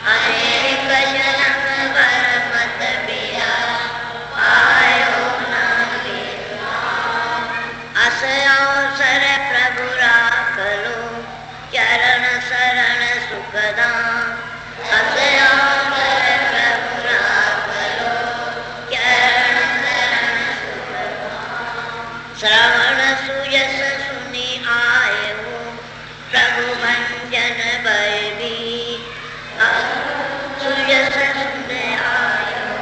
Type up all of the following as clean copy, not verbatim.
अनेक जन्म बर मत पिया पायो ना विश्राम। अस अवसर प्रभु राख लो चरण शरण सुखदाम। अस अवसर प्रभु राख लो चरण शरण सुखदाम। श्रवण सुयस सुनि आए हो प्रभु भंजन भय भी। सुयस सुनि आए हो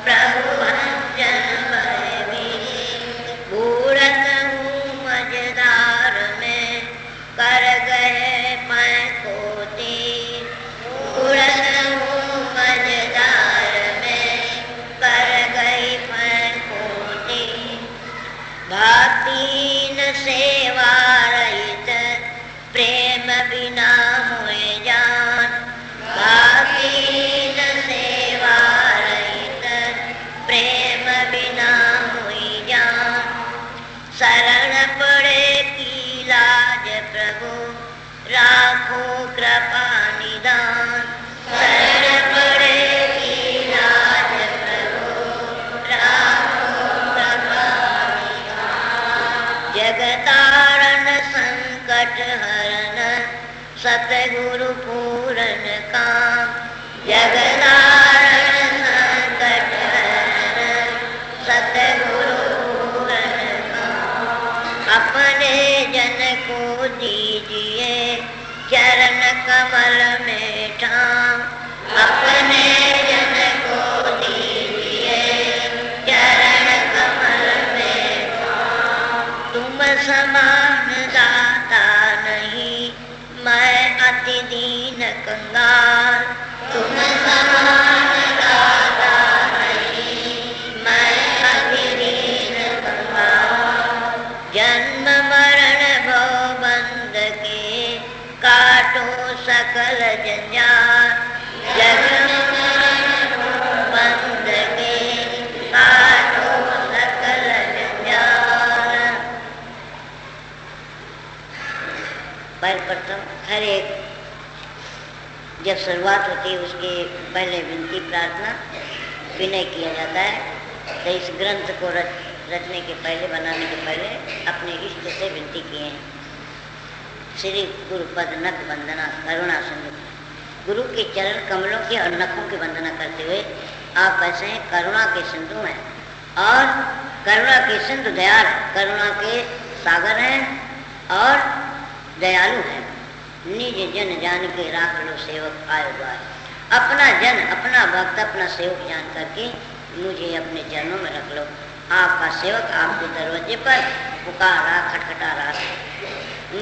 प्रभु भंजन भय भी। घूरत हूँ मझधार में कर गए मैं खोती। घूरत हूँ मझधार में कर गई मैं खोती। भक्तिहीन सेवा रहित प्रेम बिना मोए जान। भक्तिहीन सेवा रहित प्रेम बिना मोए जान। शरण पड़े की लाज प्रभु राखो कृपा निदान। शरण पड़े की लाज प्रभु राखो कृपा निदान। जगतारण संकट हरण सतगुरु पूरन काम। जगतारण संकट हरण सतगुरु पूरन काम। अपने जन को दीजिए चरण कमल में ठाम। अपने जन को दीजिए चरण कमल में ठाम। तुम समान दाता नहीं मैं अति दीन कंगाल। तुम समान दाता नहीं मैं अति दीन कंगाल। जन्म मरण भव बंध के काटो सकल जंजाल। जन्म मरण भव बंध के काटो सकल जंजाल। प्रथम हर एक जब शुरुआत होती है उसके पहले विनती प्रार्थना विनय किया जाता है। तो इस ग्रंथ को रचने के पहले बनाने के पहले अपने इष्ट से विनती किए हैं। श्री गुरुपद नख वंदना करुणा सिंधु। गुरु के चरण कमलों के और नखों की वंदना करते हुए आप ऐसे हैं करुणा के सिंधु हैं और करुणा के सिंधु दयाल करुणा के सागर हैं और दयालु है। निज जन जान के राख लो सेवक आयो द्वार। अपना जन अपना भक्त अपना सेवक जान करके मुझे अपने चरणों में रख लो। आपका सेवक आपके दरवाजे पर पुकार रहा खटखटा रहा।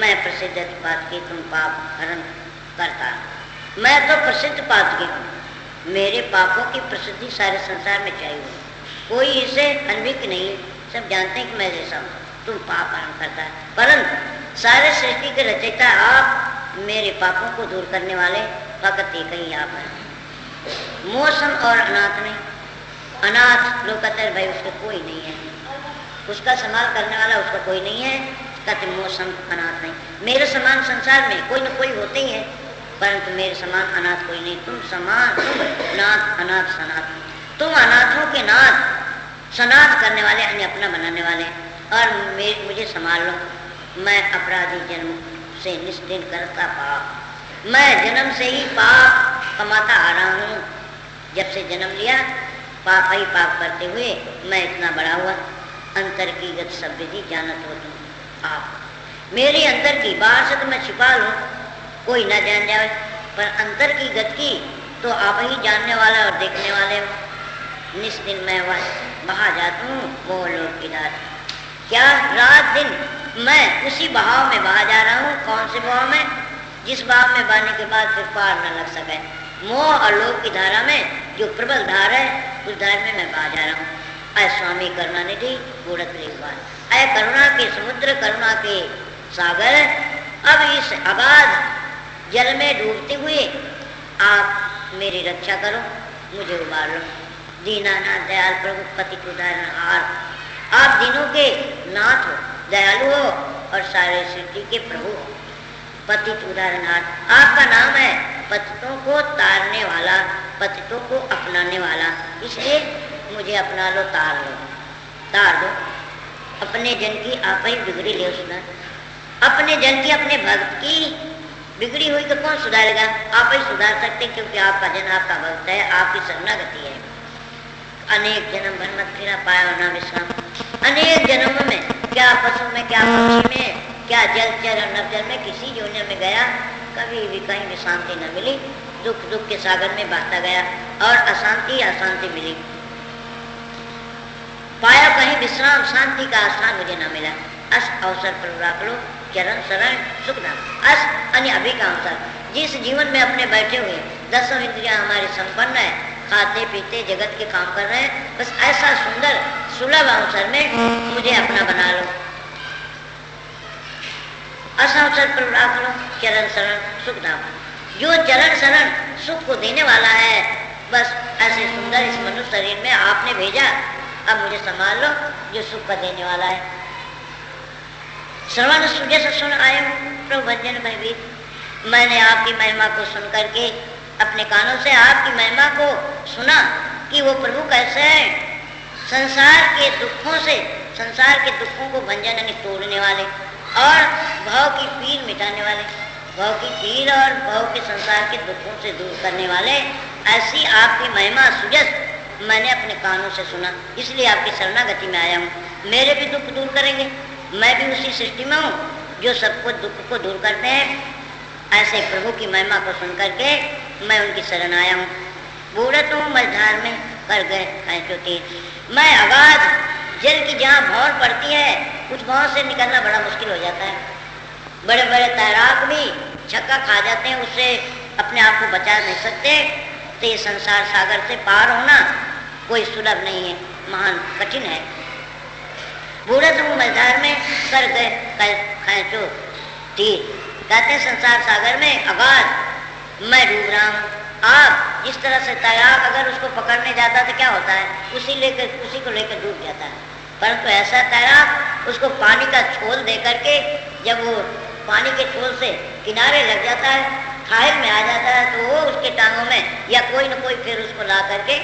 मैं प्रसिद्ध पात की तुम पाप हरण करता। मैं तो प्रसिद्ध पात की हूँ। मेरे पापों की प्रसिद्धि सारे संसार में चाहिए। कोई इसे अनभिज्ञ नहीं। सब जानते हैं कि मैं जैसा हूँ। तुम पाप हरण करता है परंतु सारे सृष्टि के रचयिता आप मेरे पापों को दूर करने वाले फकत एक ही आप हैं। मौसम और अनाथ नहीं। अनाथ लोग कहते हैं भाई उसका कोई नहीं है, उसका संभाल करने वाला उसका कोई नहीं है। कहते मौसम अनाथ नहीं। मेरे समान संसार में कोई न कोई होते ही है परंतु मेरे समान अनाथ कोई नहीं। तुम समान तुम नाथ अनाथ सनाथ। तुम अनाथों के नाथ सनाथ करने वाले अन्य अपना बनाने वाले और मुझे संभाल लो। मैं अपराधी जन्म से निष्ठिन करता पाप। मैं जन्म से ही पाप कमाता आ रहा हूँ। जब से जन्म लिया पाप ही पाप करते हुए मैं इतना बड़ा हुआ। अंतर की गत सब विधि जानत हो तुम आप। मेरे अंतर की बाहर से तो मैं छिपा लूँ कोई ना जान जाए पर अंतर की गत की तो आप ही जानने वाला और देखने वाले हो। निष्दिन मैं वह बहा जाता हूँ वो लोग किनार। क्या रात दिन मैं उसी बहाव में बहा जा रहा हूँ। कौन से बहाव में? जिस बहाव में बहाने के बाद फिर पार न लग सके। मोह और लोभ की धारा में जो प्रबल धार है उस धार में मैं बहा जा रहा हूँ। अय स्वामी करुणा निधि बूढ़त रेखवान। अय करुणा के समुद्र करुणा के सागर। अब इस आबाद जल में डूबते हुए आप मेरी रक्षा करो, मुझे उबार लो। दीनानाथ दयाल प्रभु पति उदाहरणहार। आप दिनों के नाथ हो, दयालु हो और सारे सृष्टि के प्रभु हो। पति उदाहरणहार आपका नाम है पतितों को तारने वाला, पतितों को अपनाने वाला। इसलिए मुझे अपना लो, तार दो। अपने जन की आप ही बिगड़ी ले सुधार। अपने जन की, अपने भक्त की बिगड़ी हुई तो कौन सुधारेगा? आप ही सुधार सकते, क्योंकि आपका जन आपका भक्त है, आपकी शरणागति है। अनेक जन्म भर मत फिरा पाया ना विश्राम। अनेक जन्मों में, क्या पशु में, क्या पक्षी में, क्या जलचर और नवजल में, किसी योनि में गया, कभी भी कहीं भी शांति न मिली। दुख दुख के सागर में बहता गया और अशांति मिली। पाया कहीं विश्राम, शांति का स्थान मुझे न मिला। अस अवसर पर रख लो चरण शरण सुखधाम। अस अन्य अभी का अवसर, जिस जीवन में अपने बैठे हुए 10 इंद्रियां हमारी संपन्न है, खाते पीते जगत के काम कर रहे हैं, बस ऐसा सुंदर सुलभ अवसर में मुझे अपना बना लो। अस अवसर पर रख लो चरण शरण सुखधाम। जो चरण शरण सुख को देने वाला है, बस ऐसे सुंदर इस मनुष्य शरीर में आपने भेजा, अब मुझे संभाल लो, जो सुख का देने वाला है। श्रवण सुजस सुन आए प्रभु भंजन भयभीत। मैंने आपकी महिमा को सुन करके अपने कानों से आपकी महिमा को सुना कि वो प्रभु कैसे है, संसार के दुखों से, संसार के दुखों को भंजन यानी तोड़ने वाले और भाव की पीर मिटाने वाले, भाव की पीर और भाव के संसार के दुखों से दूर करने वाले, ऐसी आपकी महिमा सुजस मैंने अपने कानों से सुना, इसलिए आपकी शरणागति में आया हूँ। मेरे भी दुख दूर करेंगे, मैं भी उसी सृष्टि में हूँ जो सबको दुख को दूर करते हैं। ऐसे प्रभु की महिमा को सुन करके मैं उनकी शरण आया हूँ। बूढ़त हूँ मझधार में कर गए चोटी। मैं अगाध जल की जहाँ भौर पड़ती है, उस भौर से निकलना बड़ा मुश्किल हो जाता है। बड़े बड़े तैराक भी छक्का खा जाते हैं, उससे अपने आप को बचा नहीं सकते। तो ये संसार सागर से पार होना कोई सुलभ नहीं है, महान कठिन है। बूढ़त हूँ मझधार में कर गए खैचो तीर। कहते हैं संसार सागर में अगाध मैं डूब रहा हूँ। आप जिस तरह से तैराक अगर उसको पकड़ने जाता तो क्या होता है, उसी को लेकर डूब जाता है। परंतु ऐसा तैराक उसको पानी का छोल दे करके, जब वो पानी के छोल से किनारे लग जाता है, खाइल में आ जाता है, तो वो उसके टांगों में या कोई न कोई फिर उसको ला करके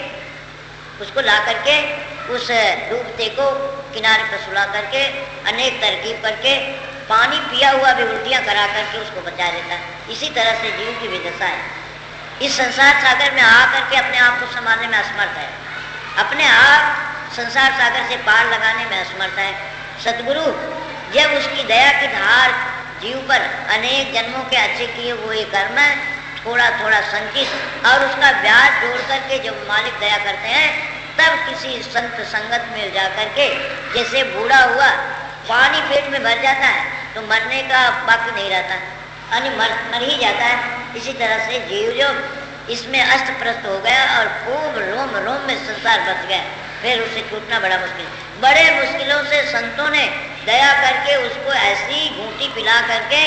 उस डूबते को किनारे पर सुला करके अनेक तरकीब करके पानी पिया हुआ भी उल्टियां करा करके उसको बचा लेता है। इसी तरह से जीव की भी दशा है। इस संसार सागर में आकर के अपने आप को संभालने में असमर्थ है, अपने आप संसार सागर से पार लगाने में असमर्थ है। सतगुरु जब उसकी दया की धार जीव पर अनेक जन्मों के अच्छे किए हुए कर्म थोड़ा थोड़ा संचित और उसका ब्याज जोड़ करके जब मालिक दया करते हैं, तब किसी संत संगत में जा करके, जैसे बूढ़ा हुआ पानी पेट में भर जाता है तो मरने का बाकी नहीं रहता, यानी मर ही जाता है। इसी तरह से जीव जो इसमें अस्त प्रस्त हो गया और खूब रोम रोम में संसार बच गया, फिर उसे छूटना बड़ा मुश्किल। बड़े मुश्किलों से संतों ने दया करके उसको ऐसी घूंटी पिला करके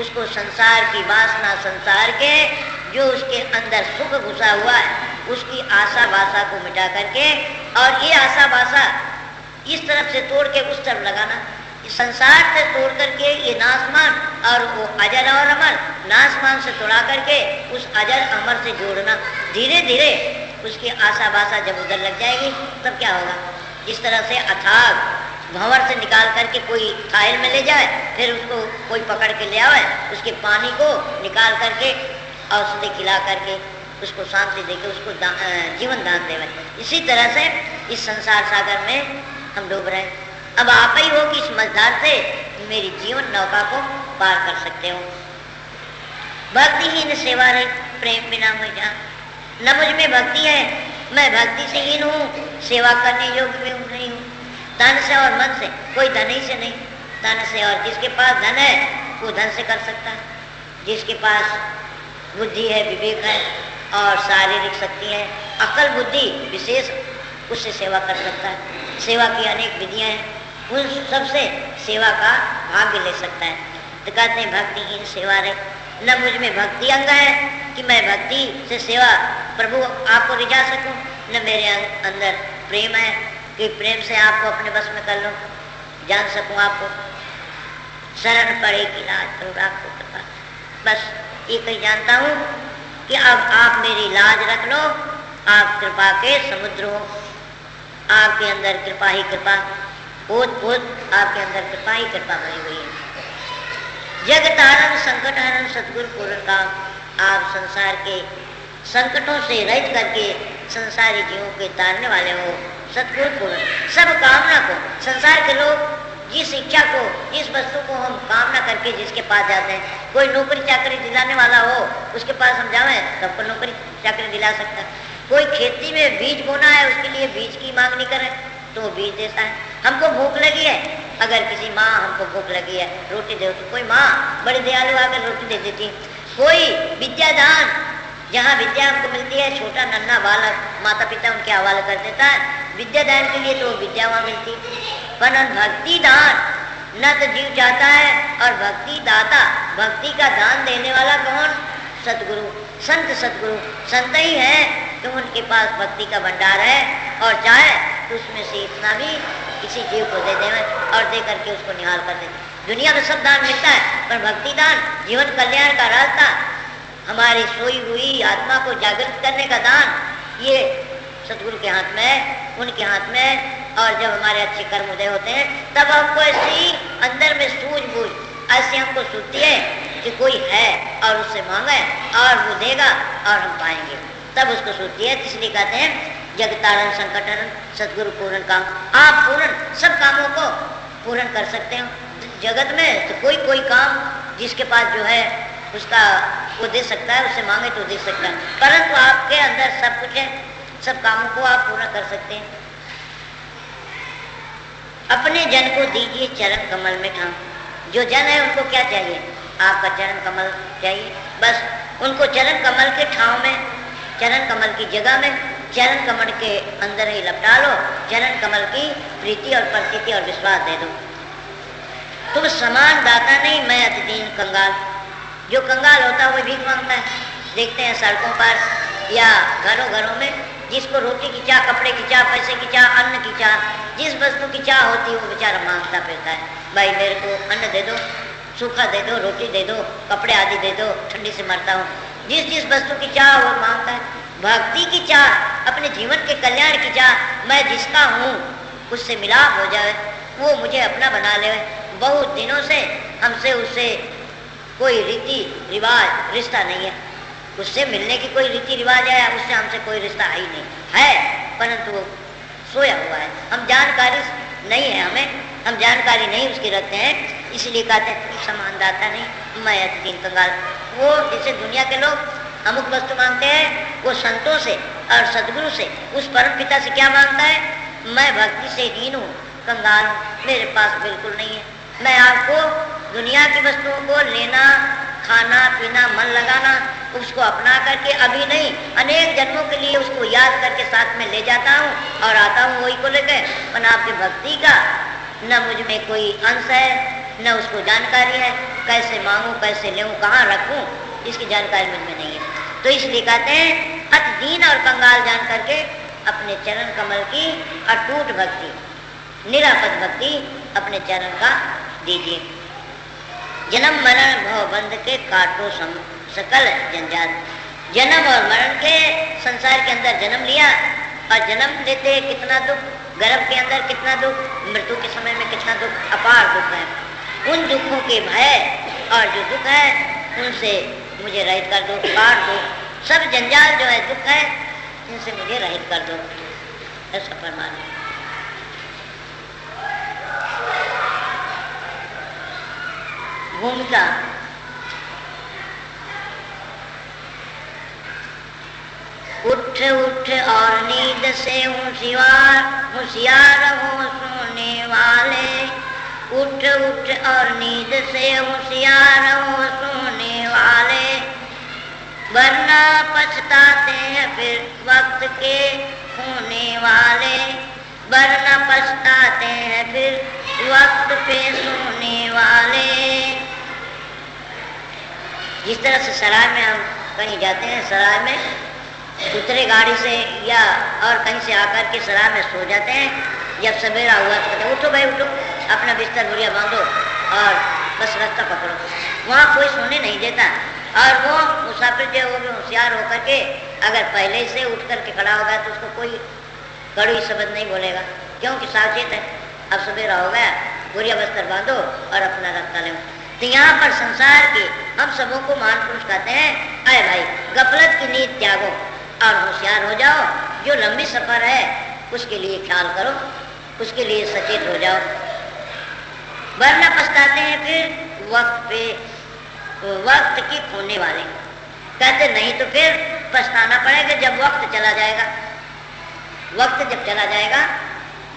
उसको संसार की वासना, संसार के जो उसके अंदर सुख घुसा हुआ है, उसकी आशा भाषा को मिटा करके, और ये आशा भाषा इस तरफ से तोड़ के उस तरफ लगाना, संसार से तोड़ करके ये नासमान और वो अजर और अमर, नासमान से तोड़ा करके उस अजर अमर से जोड़ना। धीरे धीरे उसकी आशा भाषा जब उधर लग जाएगी तब क्या होगा। जिस तरह से अथाग भंवर से निकाल करके कोई खाइल में ले जाए, फिर उसको कोई पकड़ के ले आए, उसके पानी को निकाल करके औषधि खिला करके उसको शांति देके उसको जीवन दान देवे। इसी तरह से इस संसार सागर में हम डूब रहे हैं। अब आप ही हो कि इस मझधार से मेरी जीवन नौका को पार कर सकते हो। भक्तिहीन सेवा रहित प्रेम बिना हुई जान। न मुझ में भक्ति है, मैं भक्ति से हीन हूँ, सेवा करने योग्य में नहीं हूँ। धन से और मन से, कोई धन ही से नहीं, धन से। और जिसके पास धन है वो धन से कर सकता है, जिसके पास बुद्धि है, विवेक है और शारीरिक शक्ति है, अकल बुद्धि विशेष, उससे सेवा कर सकता है। सेवा की अनेक विधियां हैं, उन सबसे सेवा का भाग्य ले सकता है। तो कहते हैं भक्तिहीन सेवा रहे। न मुझ में भक्ति अंग है कि मैं भक्ति से सेवा प्रभु आपको रिझा सकूं, न मेरे अंदर प्रेम है कि प्रेम से आपको अपने बस में कर लूं, जान सकूं आपको। शरण पड़े कि लाज करो आपको कृपा। बस ये कहीं जानता हूँ कि अब आप मेरी लाज रख लो, आप कृपा के समुद्र हो, आपके अंदर कृपा ही कृपा, ओत ओत आपके अंदर कृपा ही कृपा भरी हुई है। जग तारण संकट हरण सतगुरु पूर्ण का, आप संसार के संकटों से रहित करके संसारी जीवों के तारने वाले हो, सतगुरु पूर्ण। सब कामना को, संसार के लोग जिस इच्छा को, जिस वस्तु को हम कामना करके जिसके पास जाते हैं, कोई नौकरी चाकरी दिलाने वाला हो उसके पास हम जाएं तो आपको नौकरी चाकरी दिला सकता है। कोई खेती में बीज बोना है उसके लिए बीज की मांग नहीं करे तो वो बीज देता है। हमको भूख लगी है, अगर किसी माँ हमको भूख लगी है रोटी दे, तो कोई माँ बड़ी दयालु आकर रोटी दे देती। कोई विद्यादान, जहाँ विद्या हमको मिलती है, छोटा नन्हा बालक माता पिता उनके हवाले कर देता है विद्यादान के लिए, तो वो विद्या वहाँ मिलती। पर भक्ति दान न तो जीव चाहता है, और भक्ति दाता, भक्ति का दान देने वाला कौन? सतगुरु, संत सतगुरु। संत ही है तो उनके पास भक्ति का भंडार है, और चाहे तो उसमें से इतना भी किसी जीव को दे देवे और दे करके उसको निहाल कर दे। दुनिया में सब दान मिलता है, पर भक्ति दान जीवन कल्याण का रास्ता, हमारी सोई हुई आत्मा को जागृत करने का दान, ये सतगुरु के हाथ में है, उनके हाथ में है। और जब हमारे अच्छे कर्म उदय होते हैं तब हमको ऐसी अंदर में सूझबूझ ऐसी हमको सूझती है कि कोई है और उससे मांगे और वो देगा और हम पाएंगे, तब उसको सूझती है। इसलिए कहते हैं जगतारण संकटहरण सतगुरु पूर्ण काम। आप पूर्ण सब कामों को पूर्ण कर सकते हो जगत में, तो कोई काम जिसके पास जो है उसका वो दे सकता है, उससे मांगे तो दे सकता है, परंतु आपके अंदर सब कुछ है, सब कामों को आप पूर्ण कर सकते हैं। अपने जन को दीजिए चरण कमल में ठाम। जो जन है उनको क्या चाहिए? आपका चरण कमल चाहिए, बस उनको चरण कमल के ठाव में, चरण कमल की जगह में, चरण कमल के अंदर ही लपटा लो, चरण कमल की प्रीति और प्रतीति और विश्वास दे दो। तुम समान दाता नहीं, मैं अति दीन कंगाल। जो कंगाल होता है वो भीख मांगता है, देखते हैं सड़कों पर या घरों घरों में, जिसको रोटी की चाह, कपड़े की चाह, पैसे की चाह, अन्न की चाह, जिस वस्तु की चाह होती है वो बेचारा मांगता फिरता है, भाई मेरे को अन्न दे दो, सूखा दे दो, रोटी दे दो, कपड़े आदि दे दो, ठंडी से मरता हूँ। जिस जिस वस्तु की चाह वो मांगता है। भक्ति की चाह, अपने जीवन के कल्याण की चाह, मैं जिसका हूँ उससे मिलाप हो जाए, वो मुझे अपना बना ले। बहुत दिनों से हमसे उससे कोई रीति रिवाज रिश्ता नहीं है, उससे मिलने की कोई रीति रिवाज है, उससे हमसे कोई रिश्ता ही नहीं है, परंतु वो सोया हुआ है, हम जानकारी नहीं है, हम जानकारी नहीं उसकी रखते हैं, इसलिए कहते हैं समान दाता नहीं, मैं अति दीन कंगाल। वो जैसे दुनिया के लोग अमुक वस्तु मांगते हैं, वो संतों से और सदगुरु से, उस परम पिता से क्या मांगता है? मैं भक्ति से दीन हूँ, कंगाल हूँ, मेरे पास बिल्कुल नहीं है। मैं आपको दुनिया की वस्तुओं को लेना, खाना पीना, मन लगाना, उसको अपना करके अभी नहीं, अनेक जन्मों के लिए उसको याद करके साथ में ले जाता हूँ और आता हूँ वही को लेकर। पर आपकी भक्ति का न मुझ में कोई अंश है, न उसको जानकारी है, कैसे मांगूं, कैसे लेऊं, कहाँ रखूं, इसकी जानकारी मुझ में नहीं है। तो इसलिए कहते हैं अति दीन और कंगाल जान करके अपने चरण कमल की अटूट भक्ति, निरापद भक्ति अपने चरण का दीजिए। जन्म मरण भव बंध के काटो सकल जंजाल। जन्म और मरण के संसार के अंदर जन्म लिया, और जन्म लेते कितना दुख, गर्भ के अंदर कितना दुख, मृत्यु के समय में कितना दुख, अपार दुख है। उन दुखों के भय और जो दुख है उनसे मुझे रहित कर दो, काट दो, सब जंजाल जो है दुख है इनसे मुझे रहित कर दो, ऐसा फरमाना। भूमिका उठ उठ और नींद से होशियार हो सोने वाले, उठ उठ और नींद से होशियार हो सोने वाले, वरना पछताते हैं फिर वक्त के होने वाले, वरना पछताते हैं फिर वक्त पे सोने वाले। जिस तरह से सराय में हम कहीं जाते हैं, सराय में उतरे गाड़ी से या और कहीं से आकर के सराय में सो जाते हैं, जब सवेरा हुआ तो कहते उठो भाई उठो, अपना बिस्तर बुढ़िया बांधो और बस रास्ता पकड़ो। वहाँ कोई सोने नहीं देता, और वो मुसाफिर जो वो भी होशियार होकर के अगर पहले से उठ करके खड़ा होगा तो उसको कोई कड़वी शब्द नहीं बोलेगा, क्योंकि सावचेत है। अब सवेरा हो गया, बुरिया बस्तर बांधो और अपना रास्ता ले। तो यहाँ पर संसार के हम सबों को महान पुरुष कहते हैं, अरे भाई गफलत की नींद त्यागो और होशियार हो जाओ। जो लंबी सफर है उसके लिए ख्याल करो, उसके लिए सचेत हो जाओ, वरना पछताते हैं फिर वक्त पे, वक्त की खोने वाले। कहते नहीं तो फिर पछताना पड़ेगा जब वक्त चला जाएगा। वक्त जब चला जाएगा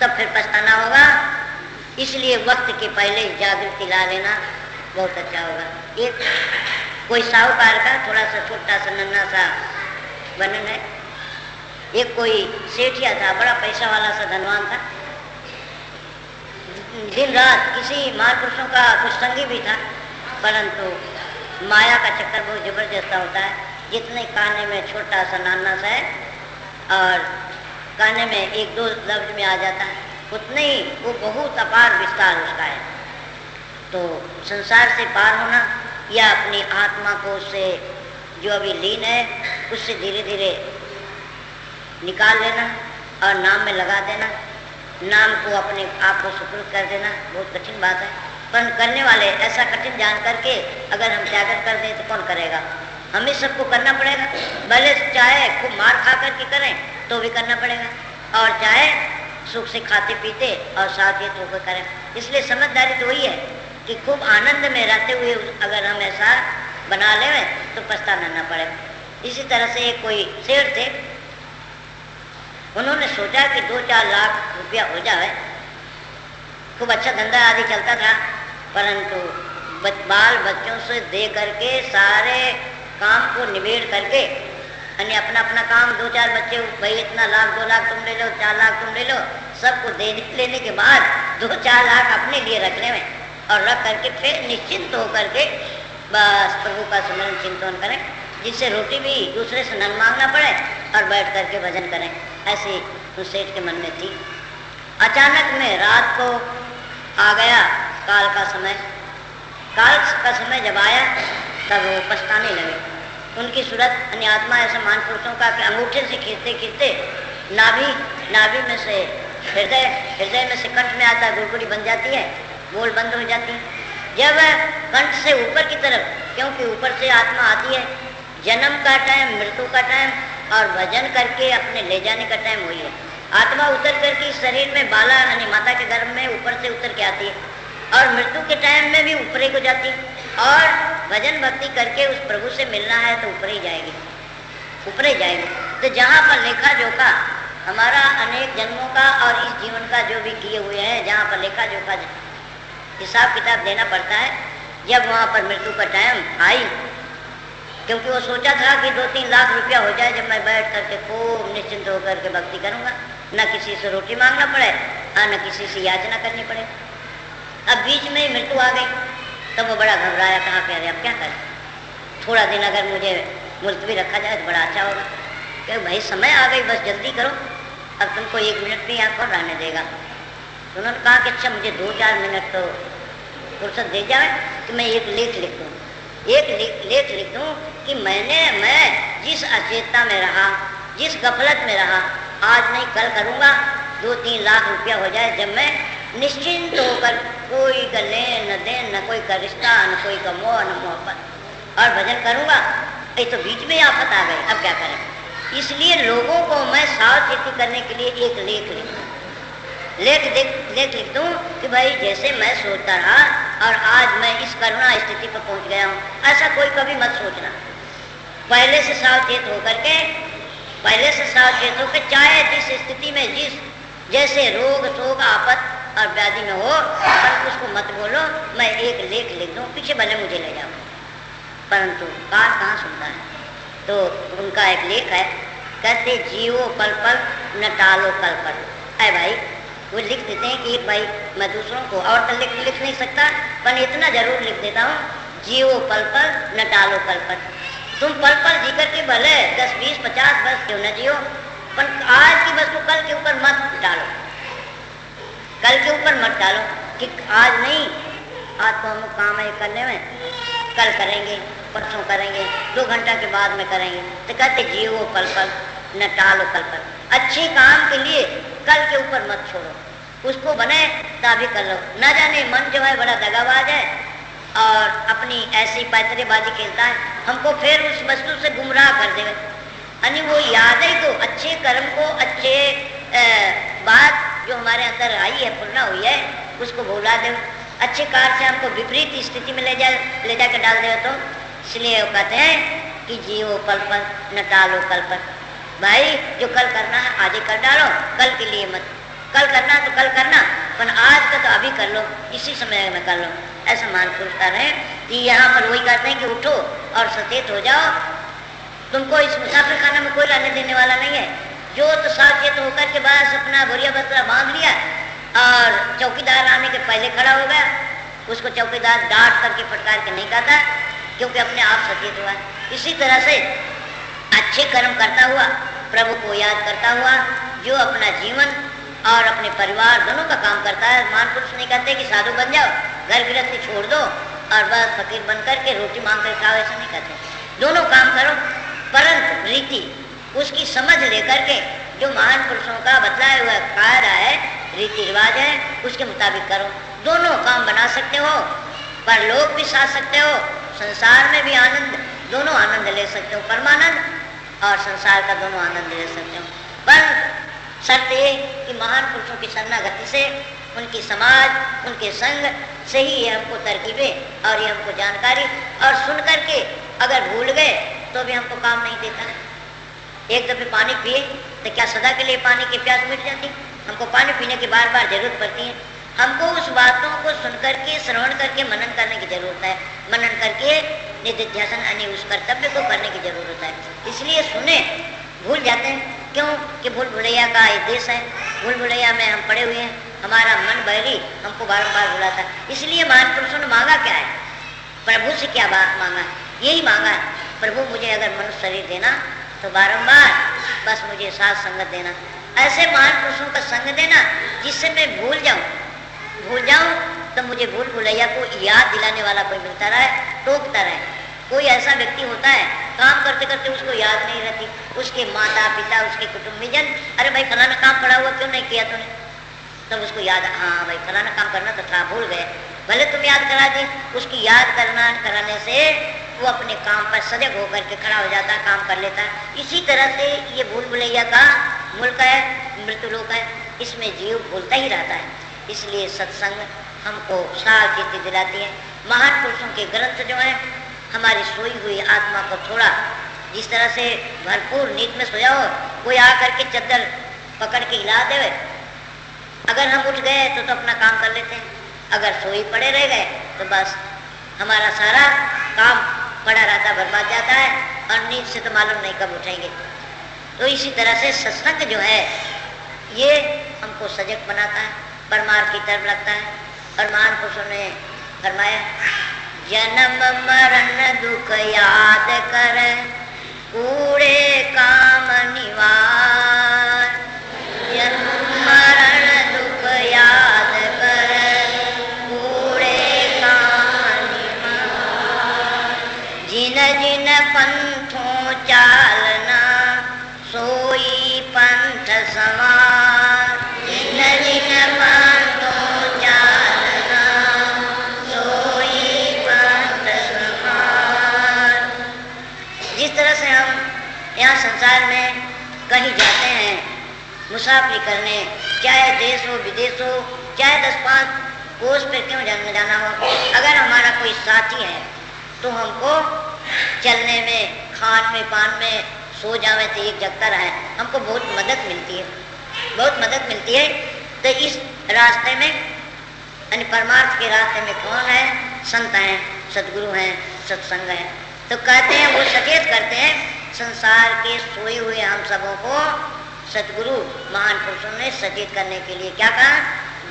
तब फिर पछताना होगा। इसलिए वक्त के पहले जागृति ला लेना बहुत अच्छा होगा। एक कोई साहूकार का थोड़ा सा छोटा सा नन्हा सा वर्णन है। एक कोई सेठिया था, बड़ा पैसा वाला सा धनवान था। दिन रात किसी महापुरुषों का कुछ संगी भी था, परंतु माया का चक्कर बहुत जबरदस्त होता है। जितने काने में छोटा सा नाना सा है और काने में एक दो लफ्ज में आ जाता है, उतने ही वो बहुत अपार विस्तार उसका है। तो संसार से पार होना या अपनी आत्मा को उससे जो अभी लीन है उससे धीरे धीरे निकाल लेना और नाम में लगा देना, नाम को अपने आप को सुकृत कर देना बहुत कठिन बात है। पर करने वाले ऐसा कठिन जान करके अगर हम त्यागत कर दें तो कौन करेगा? हमें सबको करना पड़ेगा, भले चाहे खूब मार खा करके करें तो भी करना पड़ेगा, और चाहे सुख से खाते पीते और सावचेत होकर करें। इसलिए समझदारी तो वही है कि खूब आनंद में रहते हुए अगर हम ऐसा बना लें तो पछताना ना पड़े। इसी तरह से कोई शेर थे, उन्होंने सोचा कि 2-4 लाख रुपया हो जाए, खूब अच्छा धंधा आदि चलता था, परंतु बाल बच्चों से दे करके सारे काम को निबेड़ करके यानी अपना अपना काम 2-4 बच्चे, भाई इतना लाख 2 लाख तुम ले लो, 4 लाख तुम ले लो, सबको लेने के बाद 2-4 लाख अपने लिए रखने में और रख करके फिर निश्चिंत होकर के बस प्रभु का स्मरण चिंतन करें, जिससे रोटी भी दूसरे से न मांगना पड़े और बैठ करके भजन करें। ऐसी उस सेठ के मन में थी। अचानक में रात को आ गया काल का समय। काल का समय जब आया तब वो पछताने लगे। उनकी सूरत यानी आत्मा ऐसे महान पुरुषों का कि अंगूठे से खींचते खींचते नाभि में से हृदय में से कंठ में आता, गुड़गुड़ी बन जाती है, बोल बंद हो जाती है। जब कंठ से ऊपर की तरफ, क्योंकि ऊपर से आत्मा आती है, जन्म का टाइम, मृत्यु का टाइम और भजन करके अपने ले जाने का टाइम वही है। आत्मा उतर करके शरीर में बाला यानी माता के गर्भ में ऊपर से उतर के आती है और मृत्यु के टाइम में भी ऊपर ही को जाती है, और भजन भक्ति करके उस प्रभु से मिलना है तो ऊपर ही जाएगी, ऊपर ही जाएगी। तो जहाँ पर लेखा जोखा हमारा अनेक जन्मों का और इस जीवन का जो भी किए हुए हैं, जहाँ पर लेखा जोखा हिसाब किताब देना पड़ता है, जब वहाँ पर मृत्यु का टाइम आई, क्योंकि वो सोचा था कि 2-3 लाख रुपया हो जाए जब मैं बैठ करके खूब निश्चिंत होकर के भक्ति करूँगा, न किसी से रोटी मांगना पड़े और न किसी से याचना करनी पड़े। अब बीच में ही मृत्यु आ गई, तब वो बड़ा घबराया, कहा कह रहे अब क्या करें, थोड़ा दिन अगर मुझे मुलतवी रखा जाए तो बड़ा अच्छा होगा। क्या भाई समय आ गई, बस जल्दी करो, अब तुमको 1 मिनट भी यहाँ कौन रहने देगा। तो उन्होंने कहा कि अच्छा मुझे 2-4 मिनट तो फुर्सत दे जाए कि मैं एक लेख लिख दूँ, एक लेख लिख दूँ कि मैं जिस अचेतता में रहा, जिस गफलत में रहा, आज नहीं कल करूँगा, 2-3 लाख रुपया हो जाए जब मैं निश्चिंत होकर कोई का लेन न देन, न कोई का रिश्ता, न कोई का मोह न मोहब्बत, और भजन करूँगा। ये तो बीच में आफत आ गई, अब क्या करें। इसलिए लोगों को मैं सावचेती करने के लिए एक लेख लिख दूँ कि भाई जैसे मैं सोचता रहा और आज मैं इस करुणा स्थिति पर पहुँच गया हूँ, ऐसा कोई कभी मत सोचना। पहले से सावचेत होकर चाहे जिस स्थिति में जैसे रोग शोक आफत और व्याधि में हो, पर उसको मत बोलो मैं एक लेख लिख दूँ, पीछे भले मुझे ले जाओ। परंतु काल कहाँ सुनता है। तो उनका एक लेख है, कहते जियो पल पल न टालो कल पल। अरे भाई वो लिख देते हैं कि भाई मैं दूसरों को और तो लिख नहीं सकता, पर इतना जरूर लिख देता हूँ, जियो पल पल न टालो कल पल। तुम पल पल जी करके भले 10, 20, 50 वर्ष क्यों न जियो, पर आज की वस्तु कल के ऊपर मत डालो, कल के ऊपर मत डालो कि आज नहीं, आज तो हम काम है करने में, कल करेंगे, परसों करेंगे, 2 घंटा के बाद में करेंगे। तो कहते जियो पल पल, न टालो कल पर। अच्छे काम के लिए कल के ऊपर मत छोड़ो, उसको बने तभी कर लो। न जाने मन जो है बड़ा दगाबाज है और अपनी ऐसी पैतरेबाजी खेलता है, हमको फिर उस वस्तु से गुमराह कर देवे। यानी वो यादें को, अच्छे कर्म को, अच्छे बात जो हमारे अंदर आई है, पूर्ण हुई है, उसको भुला दे। अच्छे कार्य से हमको विपरीत स्थिति में ले जाकर डाल दे। तो इसलिए वो कहते हैं कि जियो पल पल, न टालो कल पर। भाई जो कल करना है आज ही कर डालो, कल के लिए मत। कल करना तो कल करना, पर आज का तो अभी कर लो, इसी समय में कर लो। ऐसा मान पुरुष कर रहे हैं कि यहाँ पर वही कहते हैं कि उठो और सचेत हो जाओ। तुमको इस मुसाफिर खाना में कोई रहने देने वाला नहीं है। जो तो सावचेत होकर के बस अपना बोरिया बस्ता बांध लिया और चौकीदार आने के पहले खड़ा हो गया, उसको चौकीदार डांट करके फटकार के नहीं कहता, क्योंकि अपने आप सचेत हुआ। इसी तरह से अच्छे कर्म करता हुआ, प्रभु को याद करता हुआ, जो अपना जीवन और अपने परिवार दोनों का काम करता है। मान पुरुष नहीं कहते कि साधु बन जाओ, घर गृहस्थी छोड़ दो और बस फकीर बन करके रोटी मांग कर खाओ, ऐसा नहीं कहते। दोनों काम करो, परंतु रीति उसकी समझ लेकर के, जो महान पुरुषों का बतलाया हुआ कार्य है, रीति रिवाज है, उसके मुताबिक करो। दोनों काम बना सकते हो, पर लोग भी साथ सकते हो, संसार में भी आनंद, दोनों आनंद ले सकते हो, परमानंद और संसार का दोनों आनंद ले सकते हो। पर शर्त ये कि महान पुरुषों की शरणागति से, उनकी समाज, उनके संग से ही ये हमको तरकीबें और ये हमको जानकारी, और सुन करके अगर भूल गए तो भी हमको काम नहीं देता। एक दफे पानी पिए तो क्या सदा के लिए पानी की प्यास मिट जाती? हमको पानी पीने की बार बार जरूरत पड़ती है। हमको उस बातों को सुन करके, श्रवण करके मनन करने की जरूरत है। मनन करके निधिध्यासन यानी उस कर्तव्य को करने की जरूरत है। इसलिए सुने, भूल जाते हैं। क्यों? कि भूल भुलैया का ये देश है, भूल भुलैया में हम पड़े हुए हैं, हमारा मन बैरी हमको बारंबार बुलाता है। इसलिए महान पुरुषों ने मांगा क्या है? प्रभु से क्या बात मांगा है? यही मांगा है, प्रभु मुझे अगर मनुष्य शरीर देना तो बारंबार बस मुझे साथ संगत देना। ऐसे महान पुरुषों का संग देना जिससे मैं भूल जाऊं तो मुझे भूल भुलैया को याद दिलाने वाला कोई मिलता रहे, टोकता रहे। कोई ऐसा व्यक्ति होता है काम करते करते उसको याद नहीं रहती, उसके माता पिता, उसके कुटुंबीजन, अरे भाई फलाना काम पड़ा हुआ क्यों नहीं किया तूने? तब उसको याद, हाँ भाई फलाना काम करना तो था, भूल गए। भले तुम याद करा दे, उसकी याद कराने से वो अपने काम पर सजग होकर के खड़ा हो जाता है, काम कर लेता है। इसी तरह से ये भूल भुलैया का मुल्क है, मृत्युलोक है, इसमें जीव भूलता ही रहता है। इसलिए सत्संग हमको सावचेती दिलाती है। महान पुरुषों के ग्रंथ जो है हमारी सोई हुई आत्मा को थोड़ा, जिस तरह से भरपूर नींद में सोया हो, कोई आकर के चद्दर पकड़ के हिला देवे, अगर हम उठ गए तो अपना काम कर लेते हैं, अगर सोई पड़े रह गए तो बस हमारा सारा काम पड़ा रहता, बर्बाद जाता है, और नींद से तो मालूम नहीं कब उठेंगे। तो इसी तरह से सत्संग जो है ये हमको सजग बनाता है, परमार्थ की तरफ लगता है। और महान पुरुषों ने फरमाया, जन्म मरण दुख याद कर कूड़े काम निवार। जन्म मरण दुख याद कर कूड़े काम निवार। जिन जिन पंथों चालना सोई पंथ सवार। जिन जिन पंथों चालना सोई पंथ सवार। जिस तरह से हम यहाँ संसार में कहीं जाते हैं मुसाफिरी करने, चाहे देश हो विदेश हो, चाहे 10-5 कोस पर क्यों जाना हो, अगर हमारा कोई साथी है तो हमको चलने में, खान में, पान में, सो जावे तो एक जगता रहे, हमको बहुत मदद मिलती है, बहुत मदद मिलती है। तो इस रास्ते में यानी परमार्थ के रास्ते में कौन है? संत हैं, सदगुरु हैं, सत्संग है। तो कहते हैं वो सचेत करते हैं संसार के सोए हुए हम सबों को। सदगुरु महान पुरुषों ने सचेत करने के लिए क्या कहा?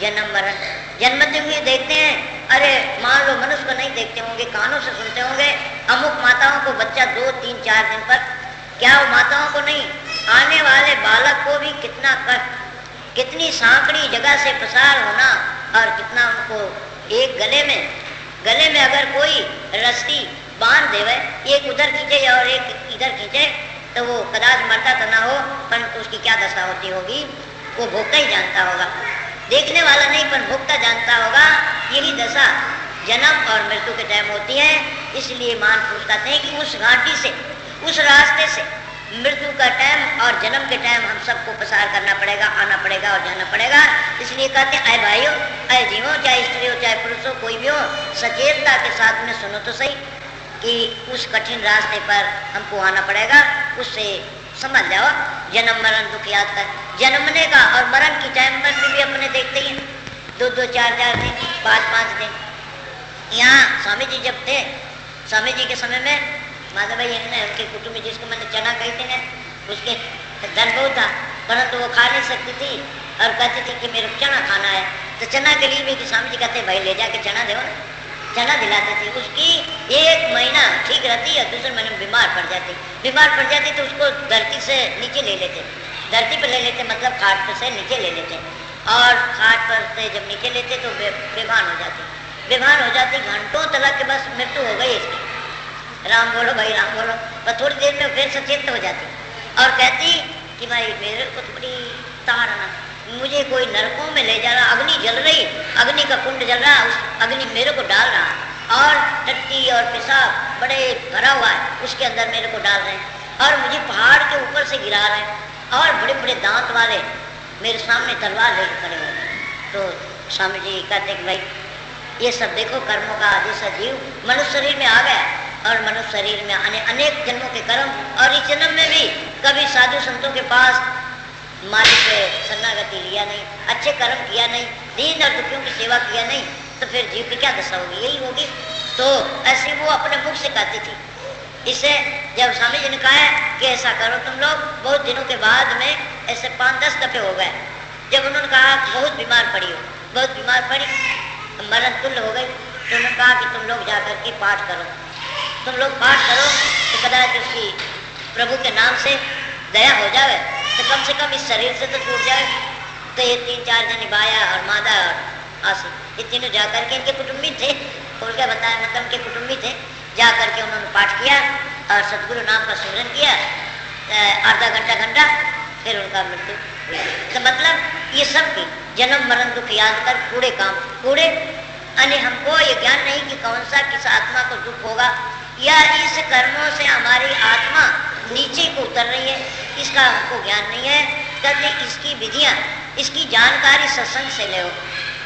जन्म मरण, जन्मते हुए देखते हैं। अरे मान लो मनुष्य को नहीं देखते होंगे, कानों से सुनते होंगे, अमुक माताओं को बच्चा 2, 3, 4 दिन पर, क्या वो माताओं को नहीं, आने वाले बालक को भी कितना कष्ट, कितनी सांकड़ी जगह से प्रसार होना, और कितना उनको एक गले में अगर कोई रस्सी बांध देवे, एक उधर खींचे और एक इधर खींचे, तो वो कदाच मरता तो ना हो, परंतु उसकी क्या दशा होती होगी वो भोगता ही जानता होगा, देखने वाला नहीं पर भोगता जानता होगा। यही दशा जन्म और मृत्यु के टाइम होती है। इसलिए महान पुरुष कहते हैं कि उस घाटी से, उस रास्ते से मृत्यु का टाइम और जन्म के टाइम हम सबको प्रसार करना पड़ेगा, आना पड़ेगा और जाना पड़ेगा। इसलिए कहते हैं, अय भाइयों, अय जीवो, चाहे स्त्री हो चाहे पुरुष हो, कोई भी हो, सचेतता के साथ में सुनो तो सही कि उस कठिन रास्ते पर हमको आना पड़ेगा। उससे समझ जाओ, जन्म मरण दुख याद कर। जन्मने का और मरण की टाइम पर भी अपने देखते ही 2-2, 4-4 दिन, 5-5 दिन। यहाँ स्वामी जी जब थे, स्वामी जी के समय में माधव भाई ने उनके कुटुंब जिसको मैंने चना कही थी ना, उसके धन बहुत था, परंतु वो खा नहीं सकती थी और कहती थी कि मेरे चना खाना है। तो चना के लिए भी कि स्वामी जी कहते भाई ले जाके चना दो ना, चना दिलाते थे। उसकी 1 महीना ठीक रहती और दूसरे महीने में बीमार पड़ जाती तो उसको धरती से नीचे ले लेते, धरती पर ले लेते, मतलब खाट पर से नीचे ले लेते, और खाट पर से जब नीचे लेते तो बेभान हो जाती, घंटों तक के बस मृत्यु हो गई इसकी। राम बोलो भाई राम बोलो, पर थोड़ी देर में फिर सचेत हो जाती और कहती कि भाई मेरे को थोड़ी ताड़ना, मुझे कोई नरकों में ले जा रहा, अग्नि जल रही, अग्नि का कुंड जल रहा, उस अग्नि मेरे को डाल रहा और टट्टी और पेशाब बड़े भरा हुआ है, उसके अंदर मेरे को डाल रहे हैं और मुझे पहाड़ के ऊपर से गिरा रहे हैं और बड़े बड़े दांत वाले मेरे सामने तलवार लेकर खड़े हुए हैं। तो स्वामी जी कहते कि भाई ये सब देखो, कर्मों का जैसा जीव मनुष्य शरीर में आ गया और मनुष्य शरीर में आने अनेक जन्मों के कर्म, और इस जन्म में भी कभी साधु संतों के पास मालिक से शरणागति लिया नहीं, अच्छे कर्म किया नहीं, दीन और दुखियों की सेवा किया नहीं, तो फिर जीव की क्या दशा होगी, यही होगी। तो ऐसे वो अपने मुख से कहती थी। इससे जब स्वामी जी ने कहा कि ऐसा करो तुम लोग, बहुत दिनों के बाद में ऐसे 5-10 दफे हो गए, जब उन्होंने कहा बहुत बीमार पड़ी, मरण तुल्य हो गई, तो उन्होंने कहा कि तुम लोग जाकर के पाठ करो, तुम लोग पाठ करो तो कदाच उसकी प्रभु के नाम से दया हो जाए, तो कम से कम इस शरीर से तो छूट जाए। तो ये 3-4 जन बाया और मादा और आसी, ये तीनों जाकर के, इनके कुटुंबी थे, उनका बताया मतलब उनके कुटुंबी थे, जा करके उन्होंने पाठ किया और सतगुरु नाम का स्मरण किया, आधा घंटा, फिर उनका मृत्यु हुई। तो मतलब ये सब की जन्म मरण दुख याद कर कूड़े यानी हमको ये ज्ञान नहीं कि कौन सा किस आत्मा को दुख होगा, या इस कर्मों से हमारी आत्मा नीचे को उतर रही है, इसका हमको ज्ञान नहीं है। कहते इसकी विधियां, इसकी जानकारी सत्संग से ले,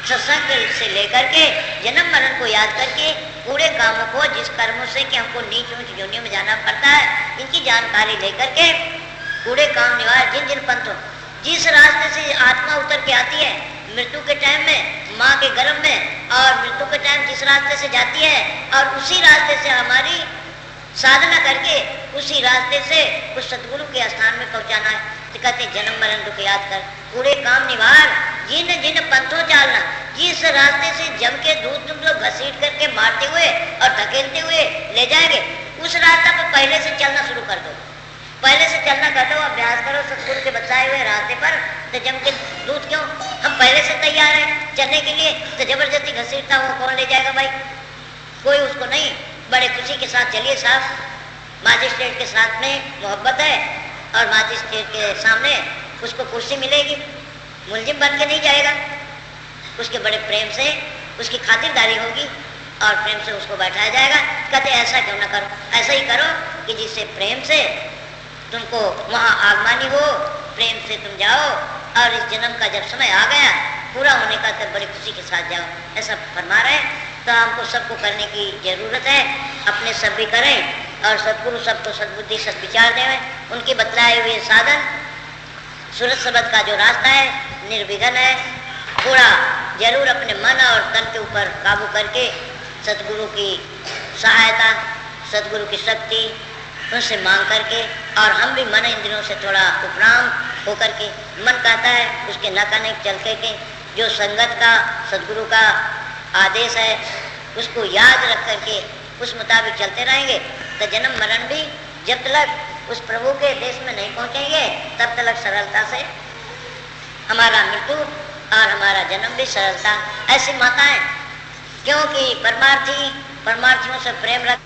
सत्संग से लेकर के जन्म मरण को याद करके पूरे कामों को, जिस कर्मों से कि हमको नीच ऊंच योनियों में जाना पड़ता है, इनकी जानकारी लेकर के पूरे काम निवार जिन पंथों, जिस रास्ते से आत्मा उतर के आती है मृत्यु के टाइम में माँ के गर्भ में, और मृत्यु के टाइम जिस रास्ते से जाती है, और उसी रास्ते से हमारी साधना करके उसी रास्ते से उस सतगुरु के स्थान में पहुंचाना है। तो कहते जन्म मरण दुख याद कर, पूरे काम निवार जिन पंथों चालना, जिस रास्ते से जम के दूध तुम लोग घसीट करके मारते हुए और धकेलते हुए ले जाएंगे, उस रास्ता पर पहले से चलना शुरू कर दो, अभ्यास करो सतगुरु के बताए हुए रास्ते पर। तो जम के दूध क्यों, हम पहले से तैयार हैं चलने के लिए, तो जबरदस्ती घसीटता हुआ कौन ले जाएगा भाई, कोई उसको नहीं। बड़े खुशी के साथ चलिए साहब, मजिस्ट्रेट के साथ में मोहब्बत है और मजिस्ट्रेट के सामने उसको कुर्सी मिलेगी, मुलजिम बन के नहीं जाएगा, उसके बड़े प्रेम से उसकी खातिरदारी होगी और प्रेम से उसको बैठाया जाएगा। कहते ऐसा क्यों ना करो, ऐसा ही करो कि जिससे प्रेम से तुमको वहाँ आगमानी हो, प्रेम से तुम जाओ और इस जन्म का जब समय आ गया पूरा होने का तब बड़ी खुशी के साथ जाओ, ऐसा फरमा रहे। तो हमको सबको करने की जरूरत है, अपने सब भी करें और सदगुरु सबको सद्बुद्धि सद्विचार देवें। उनके बतलाए हुए साधन सूरत सबद का जो रास्ता है निर्विघ्न है, थोड़ा जरूर अपने मन और तन के ऊपर काबू करके सदगुरु की सहायता, सदगुरु की शक्ति उनसे मांग करके, और हम भी मन इंद्रियों से थोड़ा उपराम होकर के, मन कहता है उसके न करने चल के जो संगत का सदगुरु का आदेश है उसको याद रख करके उस मुताबिक चलते रहेंगे तो जन्म मरण भी जब तक उस प्रभु के देश में नहीं पहुंचेंगे तब तक सरलता से हमारा मृत्यु और हमारा जन्म भी सरलता। ऐसी माताएं क्योंकि परमार्थियों से प्रेम रख